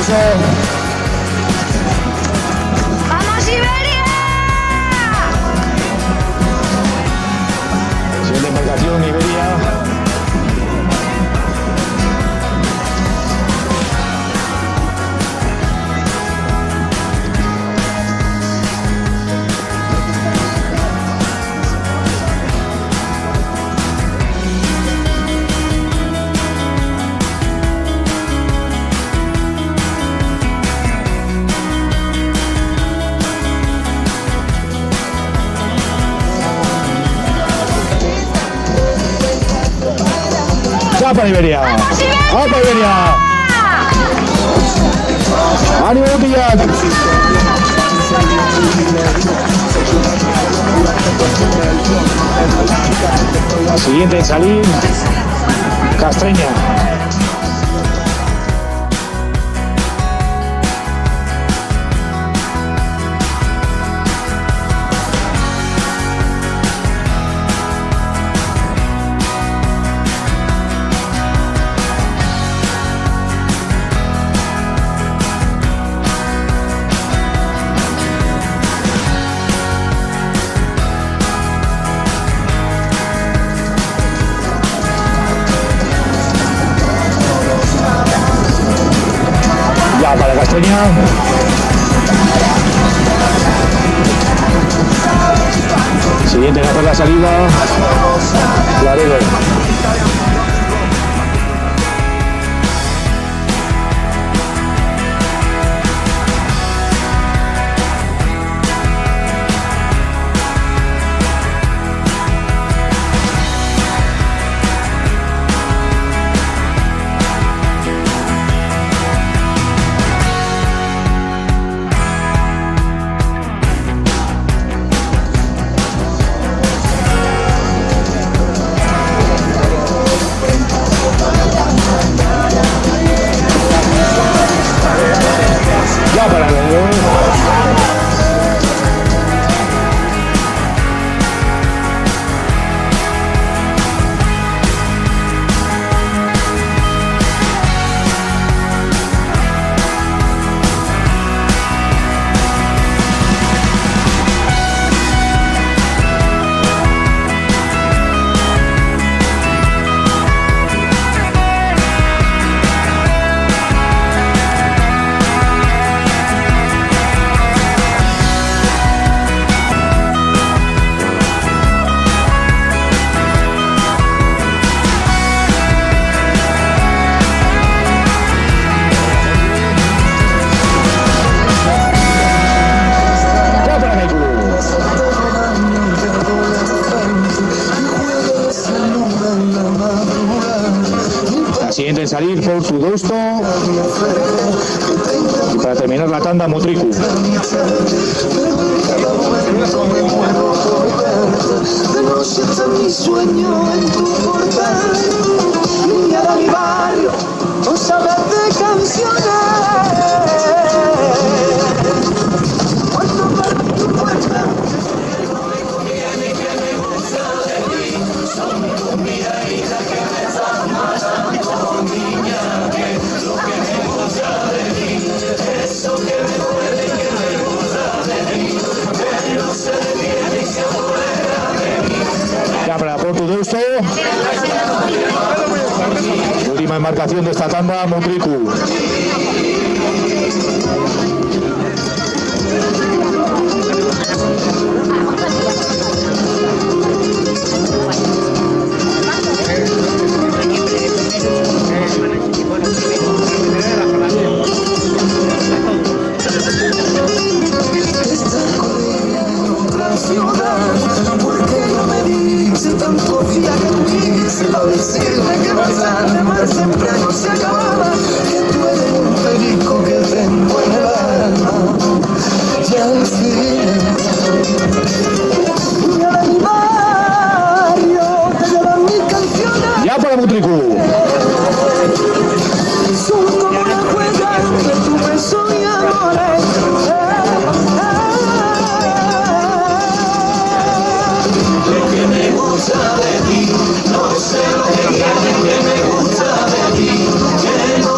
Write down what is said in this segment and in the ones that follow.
aplauso. ¡Vamos, Iberia! Siguiente embarcación, Iberia. ¡Va para Iberia! ¡Va para Iberia! ¡Ánimo, Botillas! La siguiente en salir, Castreña. Ya para Castreña. Siguiente en hacer la salida, Laredo. Ya para Laredo. Siguiente en salir, por tu Deusto. Y para terminar la tanda, Motricu. De noche está mi sueño en tu portal. Niña de mi barrio, no sabes de canciones. Cuando para tu puerta. Ya para Porto Deusto. Última embarcación de esta tanda, Motricu. Porque no me dice tanto confía en mí, sino decirme que más tarde, más temprano se acababa, que tú eres un perico que tengo en el alma. Y al fin, niña de mi barrio, te llevan mis canciones. Ya para Motricu. Son como una juega entre tu beso y amores. Que me gusta de ti, no sé lo que me gusta de ti, que no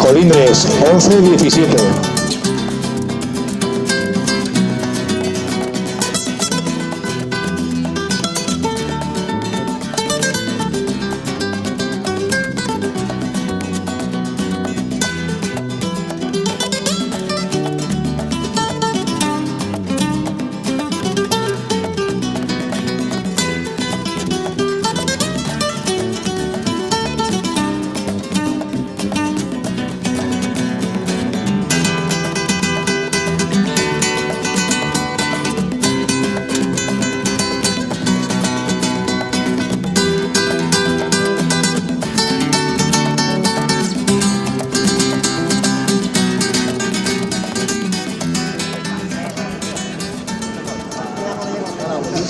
Colindres 11-17.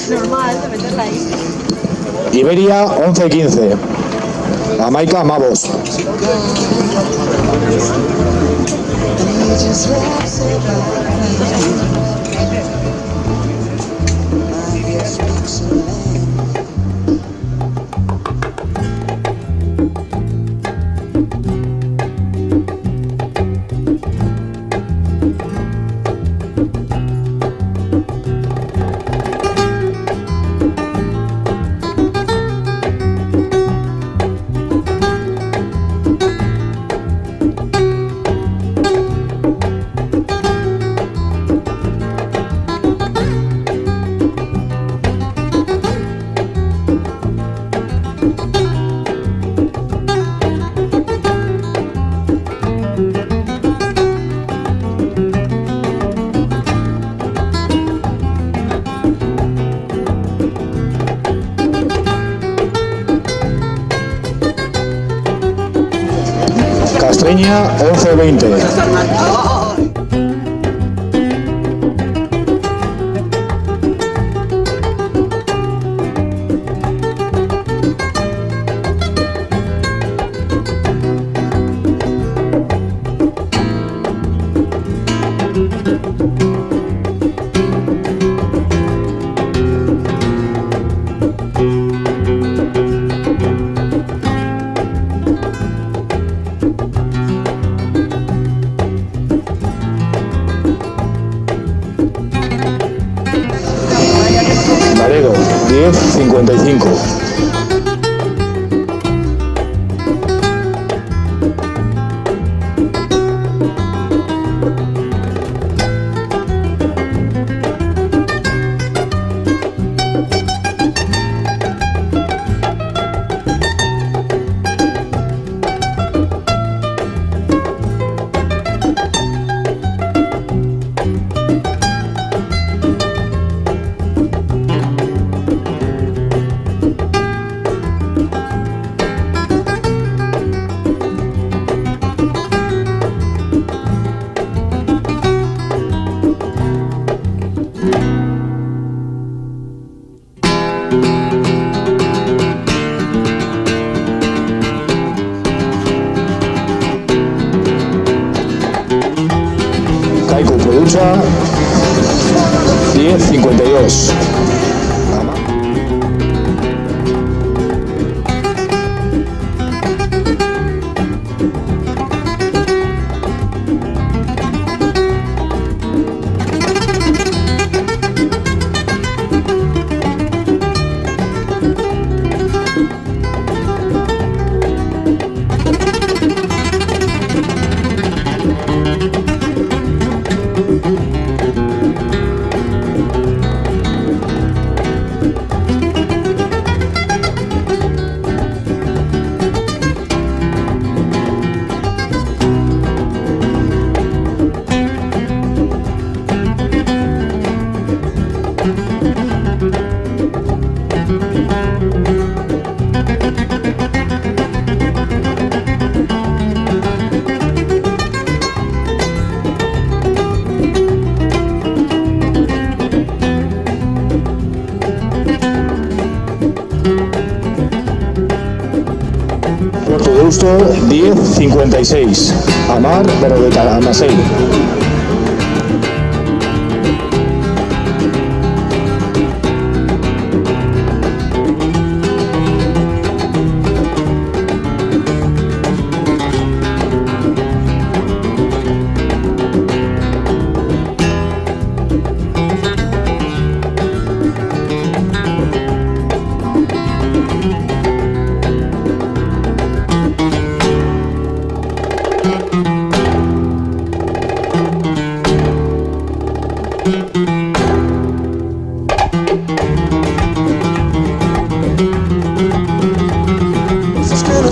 Normal, de meterla ahí. Iberia 11-15. Jamaica Mavos. Castreña 11-20. Laredo 10-55. Caico Producha 10-52. Puerto Deusto 10-56. Amar, pero de Tamasei.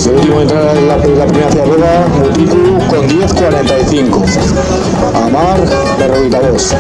El último entrar en la primera rueda, Multicu con 10.45. Amar de Revita 2.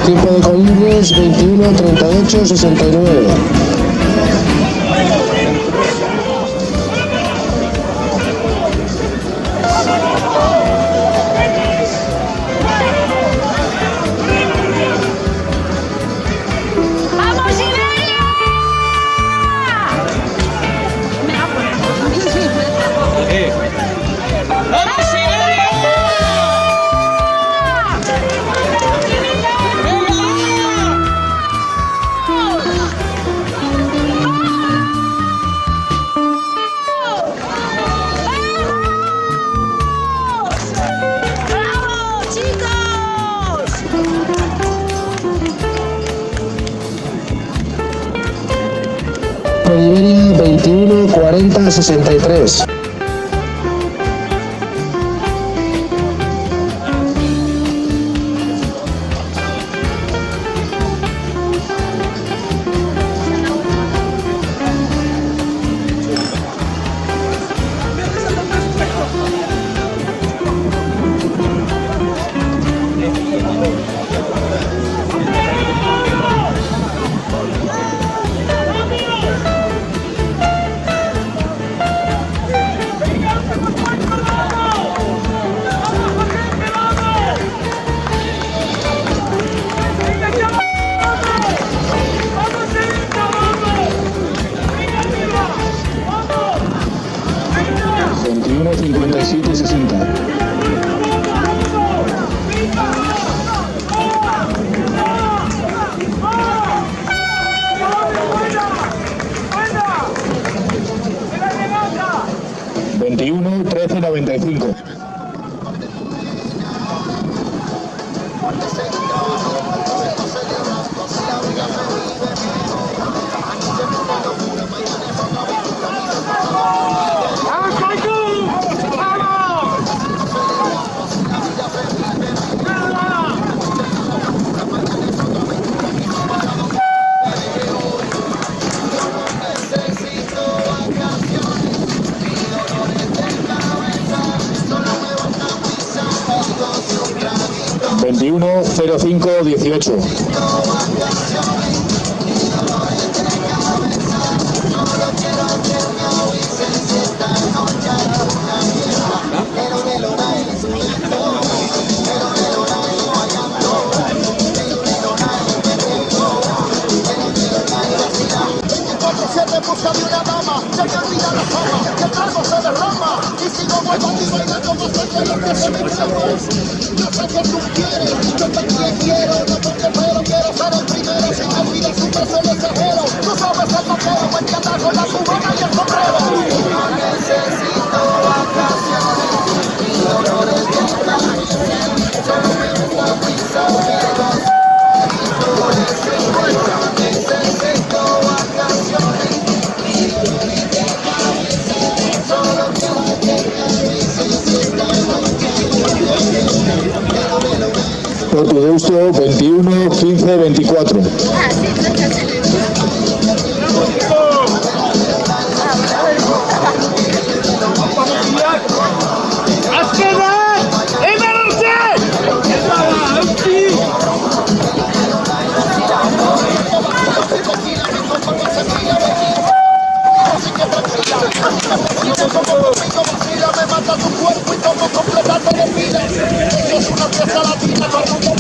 Tiempo de colibres 21, 38, 69. Iberia 21 40 63. ¡Vamos! 57 60. ¡21, 13, 95! Veintiuno 05 18. Busca de una dama, se me olvida la fama, que el trago se derrama y sigo bailando y bailando más allá de lo que se me llama. Yo sé que tú quieres, yo también quiero, no porque pero quiero ser el primero, sin olvidar su peso el exagero. Tú sabes el vaquero, el que anda con la cubana y el sombrero. No necesito vacaciones, mi dolor es de placer, solo me gusta mi saber. No necesito vacaciones. Por tu gusto 21 15 24.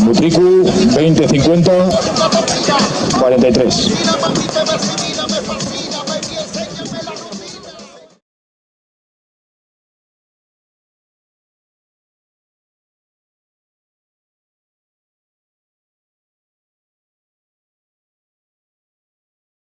Mutriku 20 50 43.